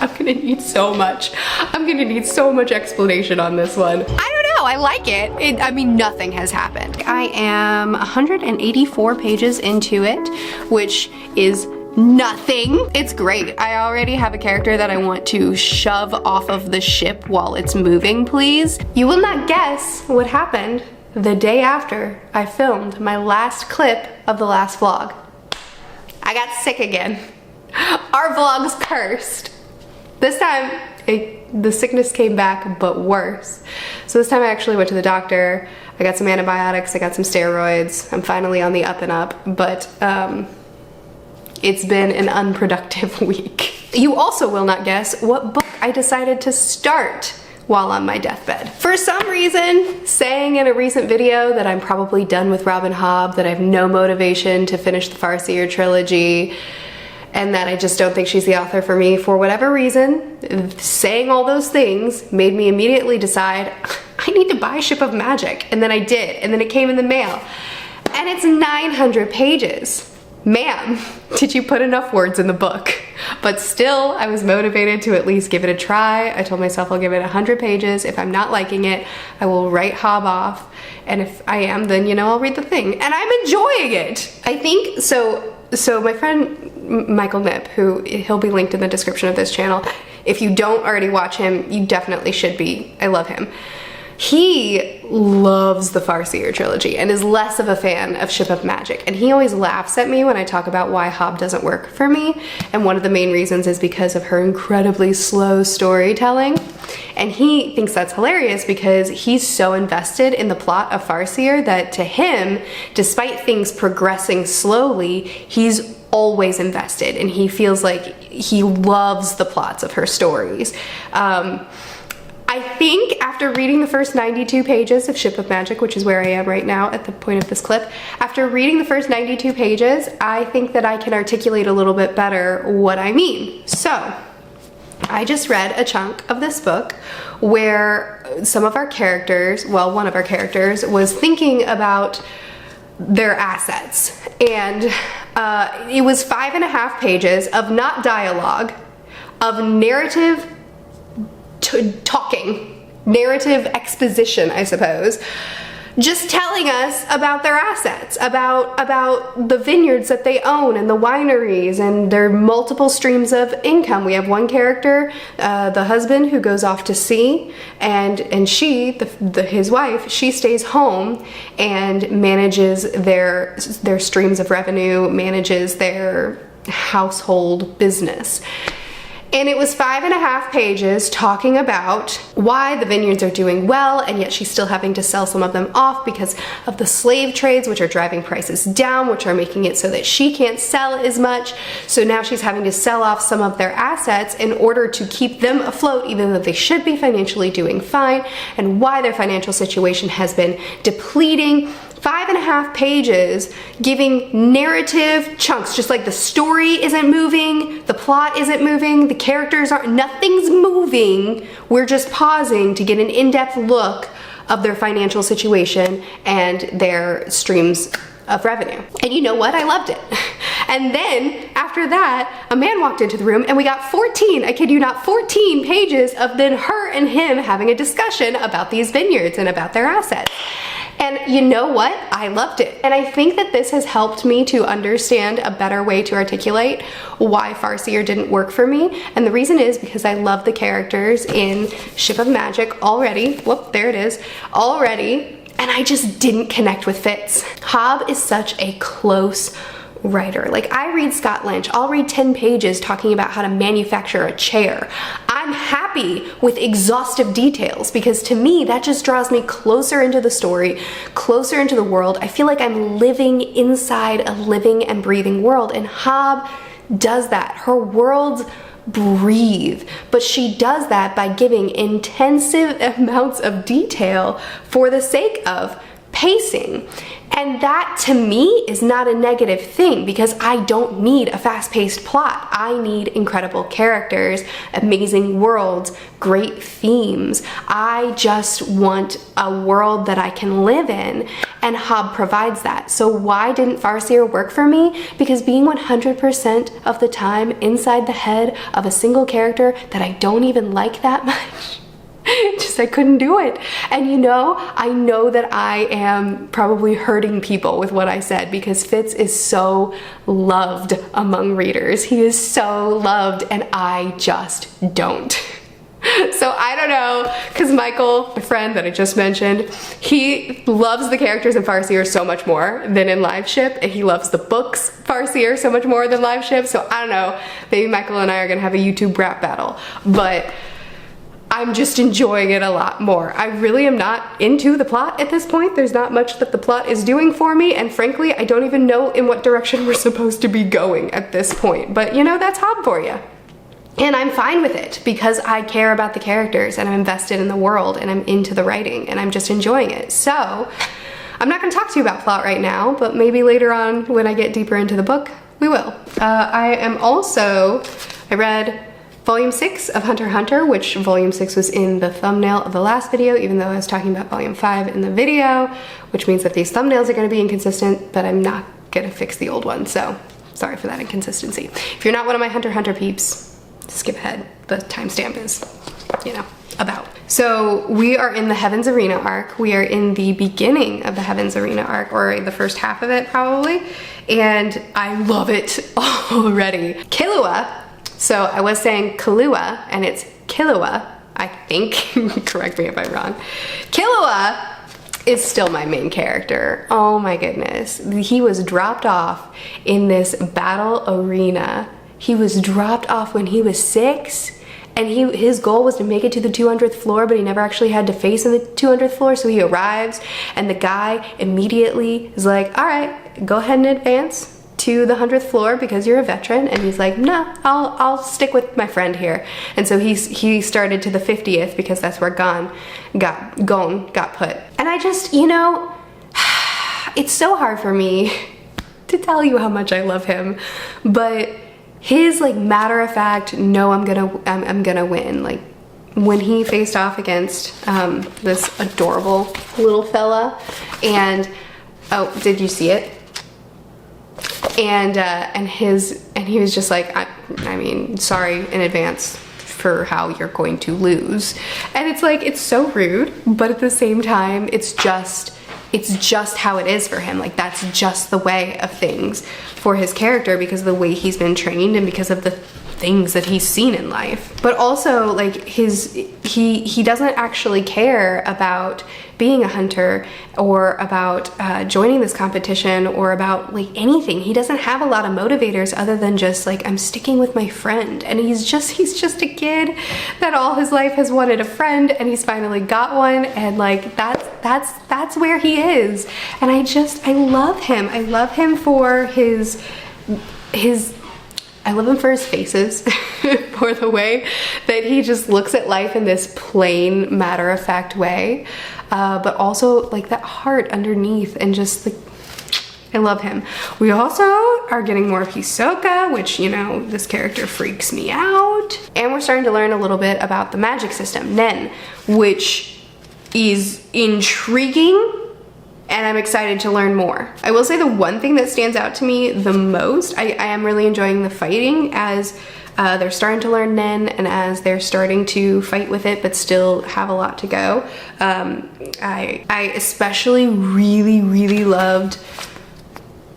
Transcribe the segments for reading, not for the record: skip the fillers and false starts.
I'm gonna need so much. I'm gonna need so much explanation on this one. I don't know, I like it. I mean, nothing has happened. I am 184 pages into it, which is nothing. It's great. I already have a character that I want to shove off of the ship while it's moving, please. You will not guess what happened the day after I filmed my last clip of the last vlog. I got sick again. Our vlog's cursed. This time, the sickness came back, but worse. So this time I actually went to the doctor. I got some antibiotics, I got some steroids. I'm finally on the up and up, but it's been an unproductive week. You also will not guess what book I decided to start while on my deathbed. For some reason, saying in a recent video that I'm probably done with Hobb, that I have no motivation to finish the Farseer trilogy, and that I just don't think she's the author for me for whatever reason, saying all those things made me immediately decide I need to buy Ship of Magic. And then I did, and then it came in the mail. And it's 900 pages. Ma'am, did you put enough words in the book? But still, I was motivated to at least give it a try. I told myself I'll give it 100 pages. If I'm not liking it, I will write Hobb off. And if I am, then, you know, I'll read the thing. And I'm enjoying it. I think, so my friend Michael Nip, he'll be linked in the description of this channel. If you don't already watch him, you definitely should be. I love him. He loves the Farseer trilogy and is less of a fan of Ship of Magic, and he always laughs at me when I talk about why Hobb doesn't work for me, and one of the main reasons is because of her incredibly slow storytelling. And he thinks that's hilarious because he's so invested in the plot of Farseer that to him, despite things progressing slowly, he's always invested and he feels like he loves the plots of her stories. I think after reading the first 92 pages of Ship of Magic, which is where I am right now at the point of this clip, after reading the first 92 pages, I think that I can articulate a little bit better what I mean. So, I just read a chunk of this book where some of our characters, well, one of our characters was thinking about their assets. And it was 5.5 pages of not dialogue, of narrative talking, narrative exposition, I suppose, just telling us about their assets, about the vineyards that they own and the wineries and their multiple streams of income. We have one character, the husband, who goes off to sea, and she, his wife, she stays home and manages their streams of revenue, manages their household business. And it was 5.5 pages talking about why the vineyards are doing well, and yet she's still having to sell some of them off because of the slave trades, which are driving prices down, which are making it so that she can't sell as much. So now she's having to sell off some of their assets in order to keep them afloat, even though they should be financially doing fine, and why their financial situation has been depleting. 5.5 pages giving narrative chunks, just like the story isn't moving, the plot isn't moving, the characters aren't, nothing's moving. We're just pausing to get an in-depth look of their financial situation and their streams of revenue. And you know what? I loved it. And then after that, a man walked into the room and we got 14, I kid you not, 14 pages of then her and him having a discussion about these vineyards and about their assets. And you know what? I loved it. And I think that this has helped me to understand a better way to articulate why Farseer didn't work for me. And the reason is because I love the characters in Ship of Magic already. Whoop, there it is. Already. And I just didn't connect with Fitz. Hobb is such a close writer. Like, I read Scott Lynch, I'll read 10 pages talking about how to manufacture a chair. I'm happy with exhaustive details because to me that just draws me closer into the story, closer into the world. I feel like I'm living inside a living and breathing world, and Hobb does that. Her worlds breathe, but she does that by giving intensive amounts of detail for the sake of pacing. And that to me is not a negative thing, because I don't need a fast-paced plot. I need incredible characters, amazing worlds, great themes. I just want a world that I can live in, and Hobb provides that. So why didn't Farseer work for me? Because being 100% of the time inside the head of a single character that I don't even like that much, just I couldn't do it. And you know, I know that I am probably hurting people with what I said, because Fitz is so loved among readers. He is so loved, and I just don't. So I don't know, because Michael, my friend that I just mentioned, he loves the characters in Farseer so much more than in Live Ship, and he loves the books Farseer so much more than Live Ship. So I don't know, maybe Michael and I are gonna have a YouTube rap battle, but I'm just enjoying it a lot more. I really am not into the plot at this point. There's not much that the plot is doing for me, and frankly, I don't even know in what direction we're supposed to be going at this point. But you know, that's Hobb for you. And I'm fine with it, because I care about the characters, and I'm invested in the world, and I'm into the writing, and I'm just enjoying it. So, I'm not gonna talk to you about plot right now, but maybe later on when I get deeper into the book, we will. I read Volume 6 of Hunter x Hunter, which Volume 6 was in the thumbnail of the last video, even though I was talking about Volume 5 in the video, which means that these thumbnails are going to be inconsistent, but I'm not going to fix the old one, so sorry for that inconsistency. If you're not one of my Hunter x Hunter peeps, skip ahead. The timestamp is, you know, about. So we are in the Heaven's Arena arc. We are in the beginning of the Heaven's Arena arc, or the first half of it probably, and I love it already. Killua. So I was saying Killua, and it's Killua, I think. Correct me if I'm wrong. Killua is still my main character. Oh my goodness. He was dropped off in this battle arena. He was dropped off when he was 6, and his goal was to make it to the 200th floor, but he never actually had to face in the 200th floor, so he arrives, and the guy immediately is like, all right, go ahead and advance to the 100th floor because you're a veteran. And he's like, no, I'll stick with my friend here. And so he started to the 50th because that's where Gon got put. And I just, you know, it's so hard for me to tell you how much I love him, but his like matter of fact, no, I'm gonna win. Like when he faced off against this adorable little fella, and oh, did you see it? And he was just like, I mean, sorry in advance for how you're going to lose. And it's like, it's so rude, but at the same time, it's just how it is for him. Like, that's just the way of things for his character, because of the way he's been trained and because of the things that he's seen in life. But also, like, he doesn't actually care about being a hunter or about joining this competition or about like anything. He doesn't have a lot of motivators other than just like, I'm sticking with my friend. And he's just a kid that all his life has wanted a friend, and he's finally got one, and like that's where he is. And I love him. I love him for his I love him for his faces, for the way that he just looks at life in this plain, matter-of-fact way, but also like that heart underneath, and just like, I love him. We also are getting more of Hisoka, which, you know, this character freaks me out. And we're starting to learn a little bit about the magic system, Nen, which is intriguing, and I'm excited to learn more. I will say the one thing that stands out to me the most, I am really enjoying the fighting as they're starting to learn Nen, and as they're starting to fight with it but still have a lot to go. I especially really loved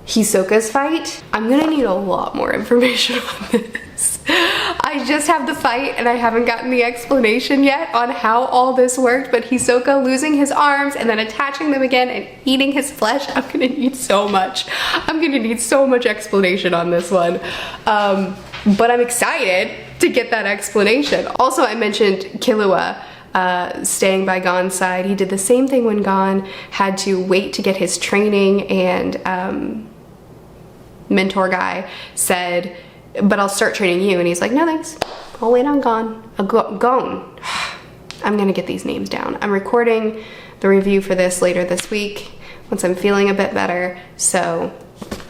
Hisoka's fight. I'm gonna need a lot more information on this. I just have the fight and I haven't gotten the explanation yet on how all this worked, but Hisoka losing his arms and then attaching them again and eating his flesh, I'm gonna need so much. I'm gonna need so much explanation on this one. But I'm excited to get that explanation. Also, I mentioned Killua staying by Gon's side. He did the same thing when Gon had to wait to get his training, and mentor guy said, but I'll start training you, and he's like, no thanks, I'll wait on Gon. Gon. I'm gonna get these names down. I'm recording the review for this later this week, once I'm feeling a bit better, so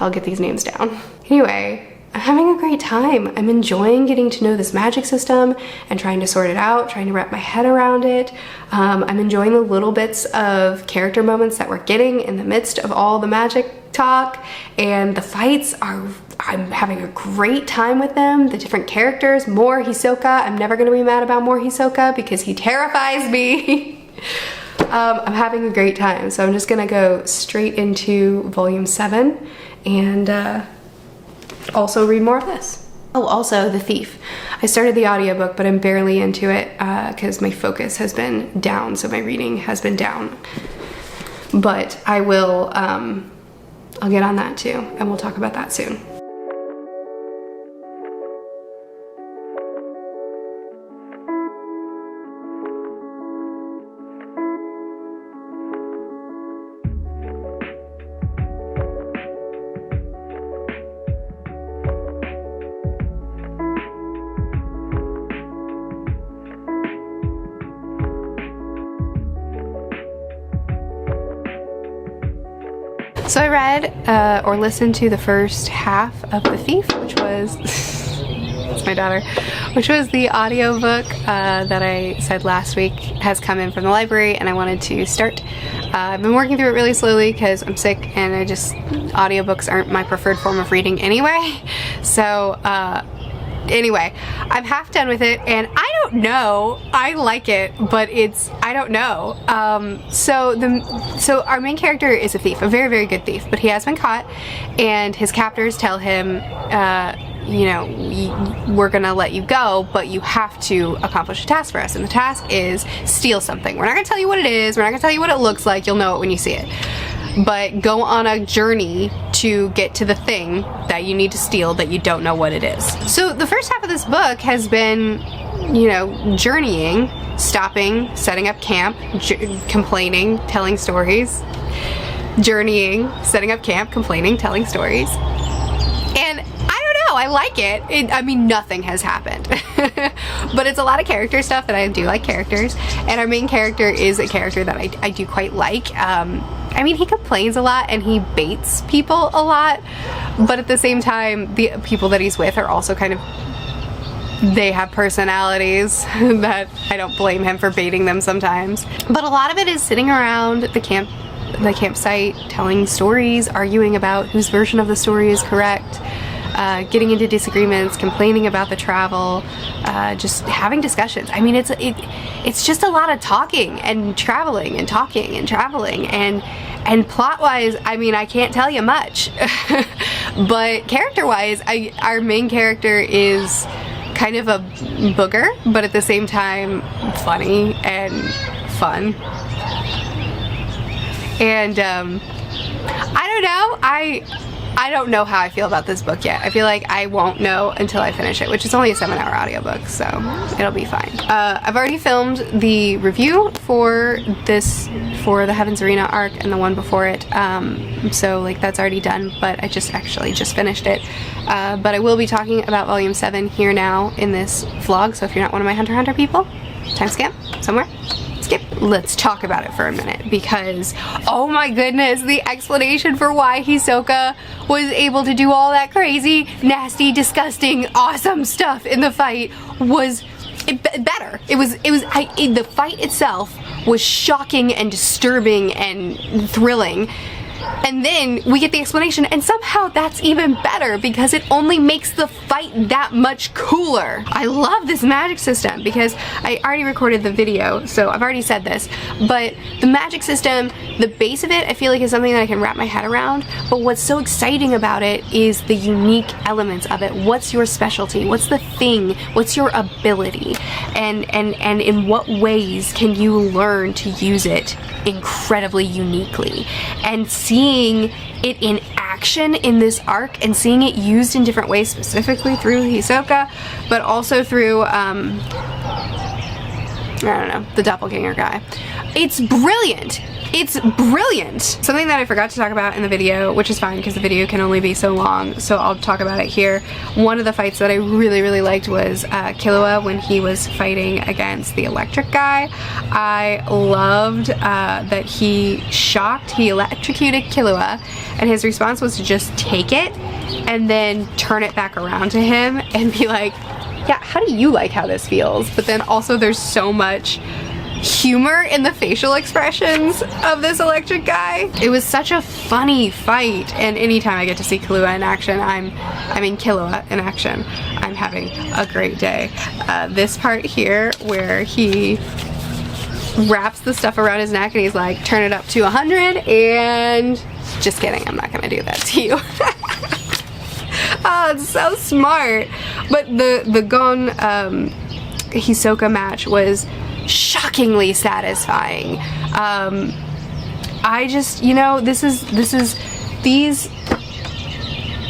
I'll get these names down. Anyway, I'm having a great time. I'm enjoying getting to know this magic system and trying to sort it out, trying to wrap my head around it. I'm enjoying the little bits of character moments that we're getting in the midst of all the magic talk, and the fights I'm having a great time with them. The different characters, more Hisoka. I'm never gonna be mad about more Hisoka because he terrifies me. I'm having a great time, so I'm just gonna go straight into volume 7 and also read more of this. Oh, also The Thief. I started the audiobook, but I'm barely into it because my focus has been down, so my reading has been down. But I will, I'll get on that too, and we'll talk about that soon. So I read or listened to the first half of The Thief, which was, it's my daughter, which was the audiobook that I said last week has come in from the library and I wanted to start. I've been working through it really slowly because I'm sick and audiobooks aren't my preferred form of reading anyway. So anyway, I'm half done with it and I don't know, I like it, but I don't know. So our main character is a thief, a very, very good thief, but he has been caught and his captors tell him, you know, we're gonna let you go, but you have to accomplish a task for us. And the task is steal something. We're not gonna tell you what it is, we're not gonna tell you what it looks like, you'll know it when you see it. But go on a journey to get to the thing that you need to steal that you don't know what it is. So the first half of this book has been, you know, journeying, stopping, setting up camp, complaining, telling stories, journeying, setting up camp, complaining, telling stories. And I like it. I mean, nothing has happened. But it's a lot of character stuff, and I do like characters. And our main character is a character that I do quite like. I mean, he complains a lot and he baits people a lot, but at the same time, the people that he's with are also kind of, they have personalities that I don't blame him for baiting them sometimes. But a lot of it is sitting around the campsite, telling stories, arguing about whose version of the story is correct, getting into disagreements, complaining about the travel, just having discussions. I mean, it's just a lot of talking and traveling and talking and traveling, and plot-wise, I mean, I can't tell you much. But character-wise, our main character is kind of a booger, but at the same time funny and fun. And I don't know, I don't know how I feel about this book yet. I feel like I won't know until I finish it, which is only a 7-hour audiobook, so it'll be fine. I've already filmed the review for the Heaven's Arena arc and the one before it, so like that's already done, but I actually just finished it. But I will be talking about volume 7 here now in this vlog, so if you're not one of my Hunter x Hunter people, timestamp somewhere. Skip. Let's talk about it for a minute, because oh my goodness, the explanation for why Hisoka was able to do all that crazy, nasty, disgusting, awesome stuff in the fight was better. The fight itself was shocking and disturbing and thrilling. And then we get the explanation, and somehow that's even better because it only makes the fight that much cooler. I love this magic system because I already recorded the video, so I've already said this, but the magic system, the base of it, I feel like is something that I can wrap my head around, but what's so exciting about it is the unique elements of it. What's your specialty? What's the thing? What's your ability? And in what ways can you learn to use it incredibly uniquely? And seeing it in action in this arc and seeing it used in different ways, specifically through Hisoka, but also through don't know, the doppelganger guy. It's brilliant. It's brilliant. Something that I forgot to talk about in the video, which is fine because the video can only be so long, so I'll talk about it here. One of the fights that I really liked was Killua when he was fighting against the electric guy. I loved that he electrocuted Killua, and his response was to just take it and then turn it back around to him and be like, yeah, how do you like how this feels? But then also there's so much humor in the facial expressions of this electric guy. It was such a funny fight, and anytime I get to see Killua in action, Killua in action, I'm having a great day. This part here where he wraps the stuff around his neck and he's like, turn it up to 100, and just kidding, I'm not gonna do that to you. Oh, it's so smart. But the Gon Hisoka match was shockingly satisfying. I just, you know, these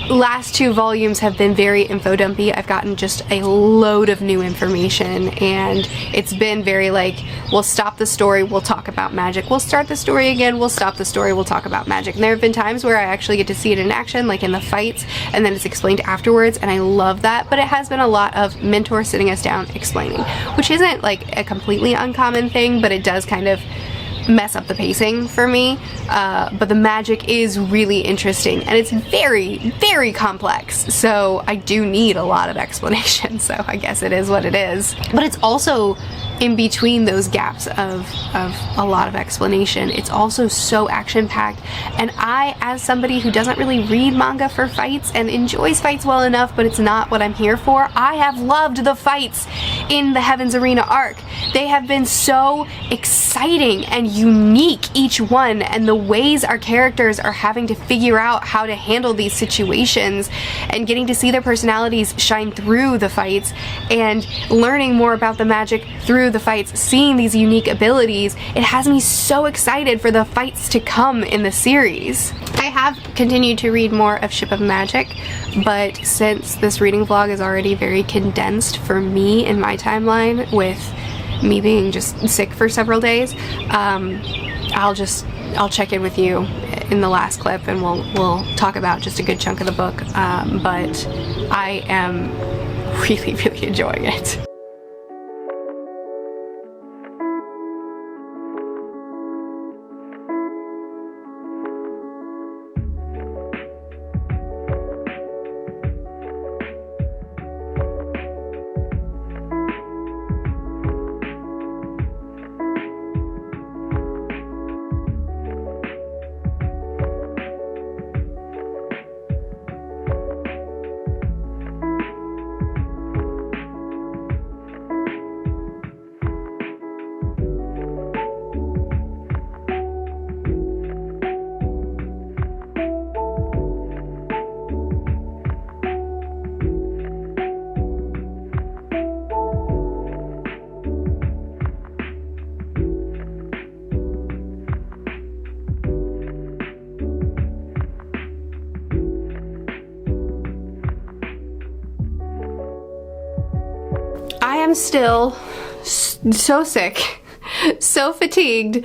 last two volumes have been very info dumpy. I've gotten just a load of new information, and it's been very like, we'll stop the story, we'll talk about magic. We'll start the story again, we'll stop the story, we'll talk about magic. And there have been times where I actually get to see it in action, like in the fights, and then it's explained afterwards, and I love that. But it has been a lot of mentor sitting us down explaining, which isn't like a completely uncommon thing, but it does kind of mess up the pacing for me. But the magic is really interesting, and it's very complex, so I do need a lot of explanation, so I guess it is what it is. But it's also in between those gaps of a lot of explanation, it's also so action-packed, and I, as somebody who doesn't really read manga for fights and enjoys fights well enough, but it's not what I'm here for, I have loved the fights in the Heaven's Arena arc. They have been so exciting and unique, each one, and the ways our characters are having to figure out how to handle these situations and getting to see their personalities shine through the fights and learning more about the magic through the fights, seeing these unique abilities. It has me so excited for the fights to come in the series. I have continued to read more of Ship of Magic, but since this reading vlog is already very condensed for me in my timeline, with me being just sick for several days, I'll check in with you in the last clip and we'll talk about just a good chunk of the book, but I am really enjoying it. I am still so sick, so fatigued,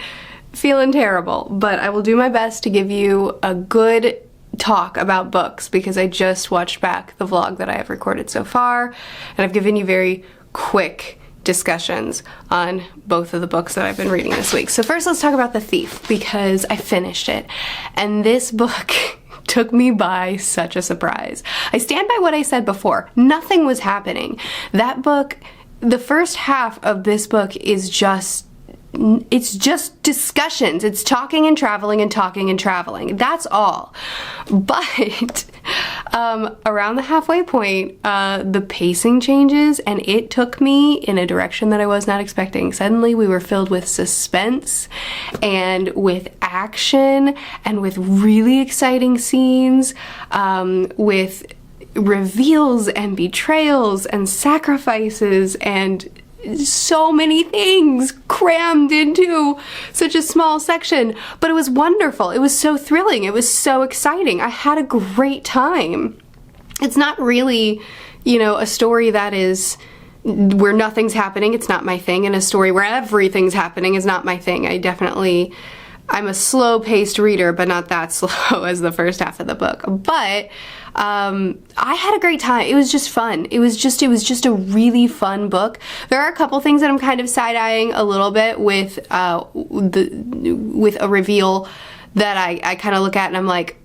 feeling terrible, but I will do my best to give you a good talk about books because I just watched back the vlog that I have recorded so far, and I've given you very quick discussions on both of the books that I've been reading this week. So first let's talk about The Thief, because I finished it, and this book took me by such a surprise. I stand by what I said before. Nothing was happening. That book, the first half of this book is just, it's just discussions. It's talking and traveling and talking and traveling. That's all. But around the halfway point, the pacing changes and it took me in a direction that I was not expecting. Suddenly we were filled with suspense and with action and with really exciting scenes, with reveals and betrayals and sacrifices and so many things crammed into such a small section. But it was wonderful. It was so thrilling. It was so exciting. I had a great time. It's not really, you know, a story that is where nothing's happening, it's not my thing, and a story where everything's happening is not my thing. I'm a slow-paced reader, but not that slow as the first half of the book. But I had a great time. It was just fun. It was just a really fun book. There are a couple things that I'm kind of side-eyeing a little bit with a reveal that I kind of look at and I'm like,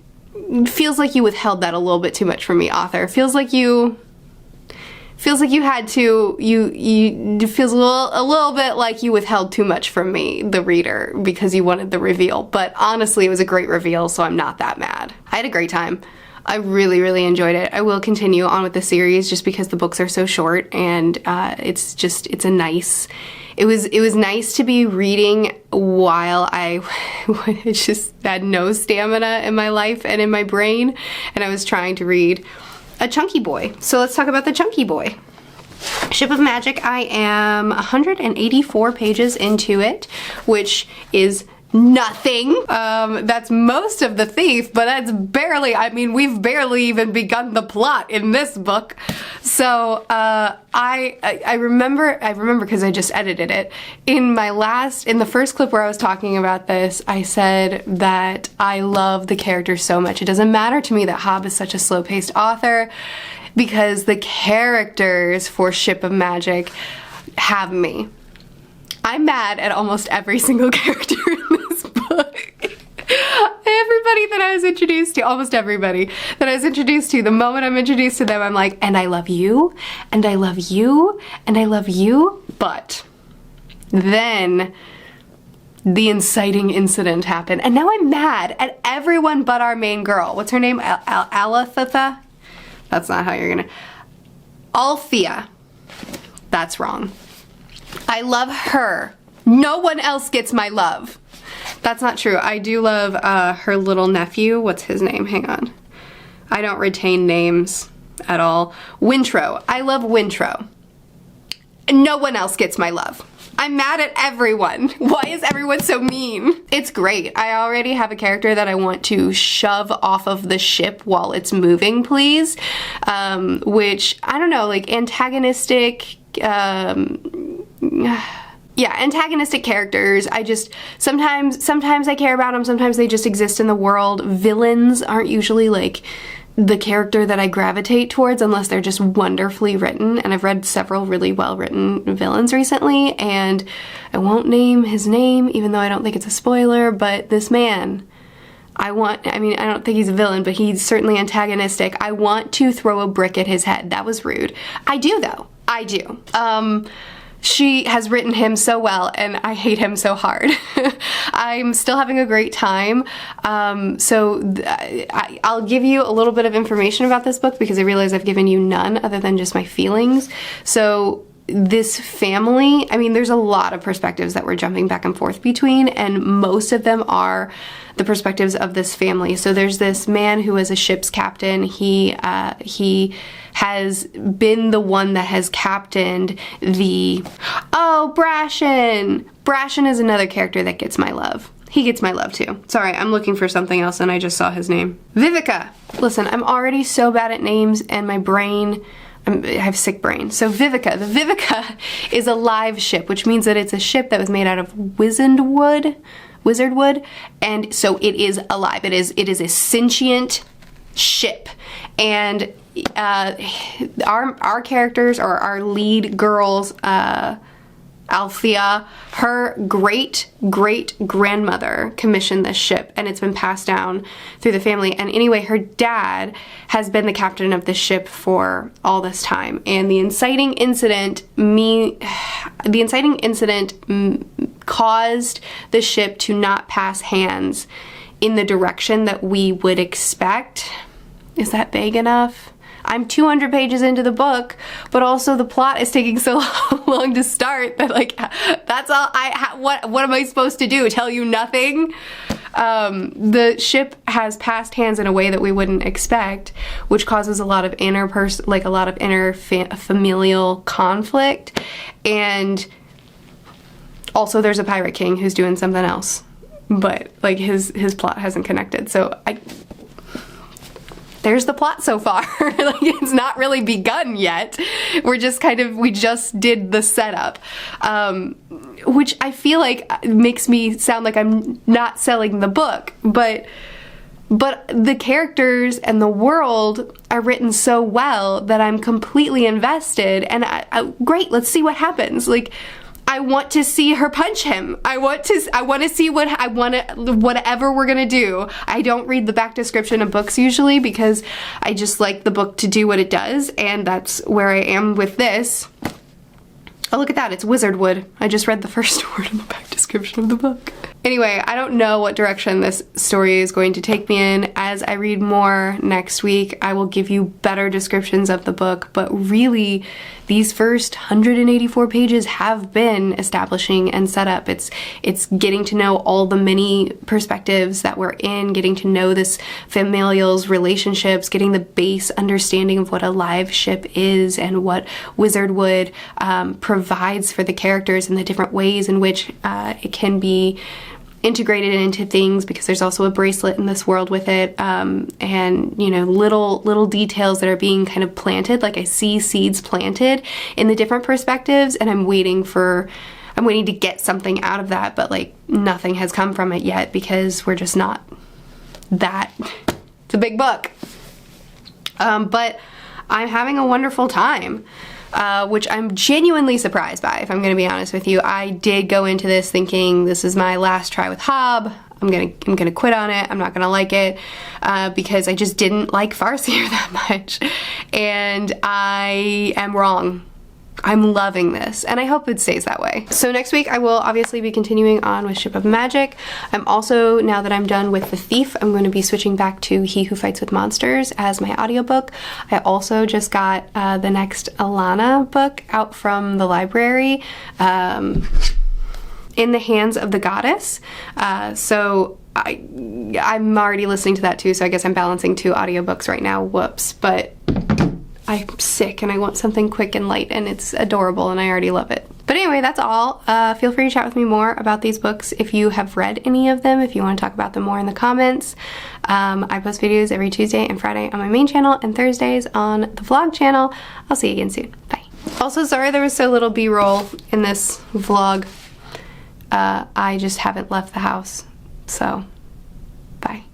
feels like you withheld that a little bit too much from me, author. Feels like you had to, it feels a little bit like you withheld too much from me, the reader, because you wanted the reveal. But honestly, it was a great reveal, so I'm not that mad. I had a great time. I really, really enjoyed it. I will continue on with the series just because the books are so short, and it was nice to be reading while I just had no stamina in my life and in my brain, and I was trying to read a chunky boy. So let's talk about the chunky boy. Ship of Magic, I am 184 pages into it, which is nothing. That's most of The Thief, but that's barely, I mean, we've barely even begun the plot in this book. So I remember because I just edited it. In the first clip where I was talking about this, I said that I love the characters so much. It doesn't matter to me that Hobb is such a slow-paced author, because the characters for Ship of Magic have me. I'm mad at almost every single character in this book. Everybody that I was introduced to, almost everybody that I was introduced to, the moment I'm introduced to them, I'm like, and I love you, and I love you, and I love you. But then the inciting incident happened, and now I'm mad at everyone but our main girl. What's her name? Alatha? That's not how you're gonna... Althea. That's wrong. I love her. No one else gets my love. That's not true. I do love her little nephew. What's his name? Hang on. I don't retain names at all. Wintro. I love Wintro. No one else gets my love. I'm mad at everyone. Why is everyone so mean? It's great. I already have a character that I want to shove off of the ship while it's moving, please. Which, I don't know, like antagonistic, antagonistic characters. Sometimes I care about them, sometimes they just exist in the world. Villains aren't usually like the character that I gravitate towards unless they're just wonderfully written, and I've read several really well-written villains recently, and I won't name his name even though I don't think it's a spoiler, but this man, I don't think he's a villain, but he's certainly antagonistic. I want to throw a brick at his head. That was rude. I do though. I do. She has written him so well, and I hate him so hard. I'm still having a great time. I'll give you a little bit of information about this book because I realize I've given you none other than just my feelings. So this family, I mean, there's a lot of perspectives that we're jumping back and forth between, and most of them are the perspectives of this family. So there's this man who is a ship's captain. He has been the one that has captained the... Oh, Brashen! Brashen is another character that gets my love. He gets my love too. Sorry, I'm looking for something else and I just saw his name. Vivica! Listen, I'm already so bad at names and my brain... I have sick brain. So Vivica. The Vivica is a live ship, which means that it's a ship that was made out of wizard wood, and so it is alive. It is a sentient ship. And our characters, or our lead girls, Althea, her great-great-grandmother commissioned this ship, and it's been passed down through the family. And anyway, her dad has been the captain of this ship for all this time. And the inciting incident caused the ship to not pass hands in the direction that we would expect. Is that vague enough? I'm 200 pages into the book, but also the plot is taking so long to start that, like, that's all what am I supposed to do? Tell you nothing? The ship has passed hands in a way that we wouldn't expect, which causes a lot of familial conflict, and also there's a pirate king who's doing something else, but like his plot hasn't connected. So there's the plot so far. Like, it's not really begun yet. We just did the setup, which I feel like makes me sound like I'm not selling the book, but the characters and the world are written so well that I'm completely invested, and great, let's see what happens. Like, I want to see her punch him. I want to see whatever we're gonna do. I don't read the back description of books usually because I just like the book to do what it does, and that's where I am with this. Oh, look at that, it's wizard wood. I just read the first word in the back description of the book. Anyway, I don't know what direction this story is going to take me in. As I read more next week, I will give you better descriptions of the book, but really, these first 184 pages have been establishing and set up. It's getting to know all the many perspectives that we're in, getting to know this familial's relationships, getting the base understanding of what a live ship is and what Wizardwood provides for the characters and the different ways in which it can be integrated into things, because there's also a bracelet in this world with it, and you know, little details that are being kind of planted. Like, I see seeds planted in the different perspectives, and I'm waiting to get something out of that, but like nothing has come from it yet because we're just not that. It's a big book, but I'm having a wonderful time. Which I'm genuinely surprised by, if I'm gonna be honest with you. I did go into this thinking this is my last try with Hobb. I'm gonna quit on it. I'm not gonna like it because I just didn't like Farseer that much, and I am wrong. I'm loving this, and I hope it stays that way. So next week I will obviously be continuing on with Ship of Magic. I'm also, now that I'm done with The Thief, I'm going to be switching back to He Who Fights with Monsters as my audiobook. I also just got the next Alana book out from the library, In the Hands of the Goddess. So I'm already listening to that too, so I guess I'm balancing 2 audiobooks right now. Whoops. But I'm sick and I want something quick and light, and it's adorable and I already love it. But anyway, that's all. Feel free to chat with me more about these books if you have read any of them, if you want to talk about them more in the comments. I post videos every Tuesday and Friday on my main channel and Thursdays on the vlog channel. I'll see you again soon. Bye. Also, sorry there was so little B-roll in this vlog. I just haven't left the house, so bye.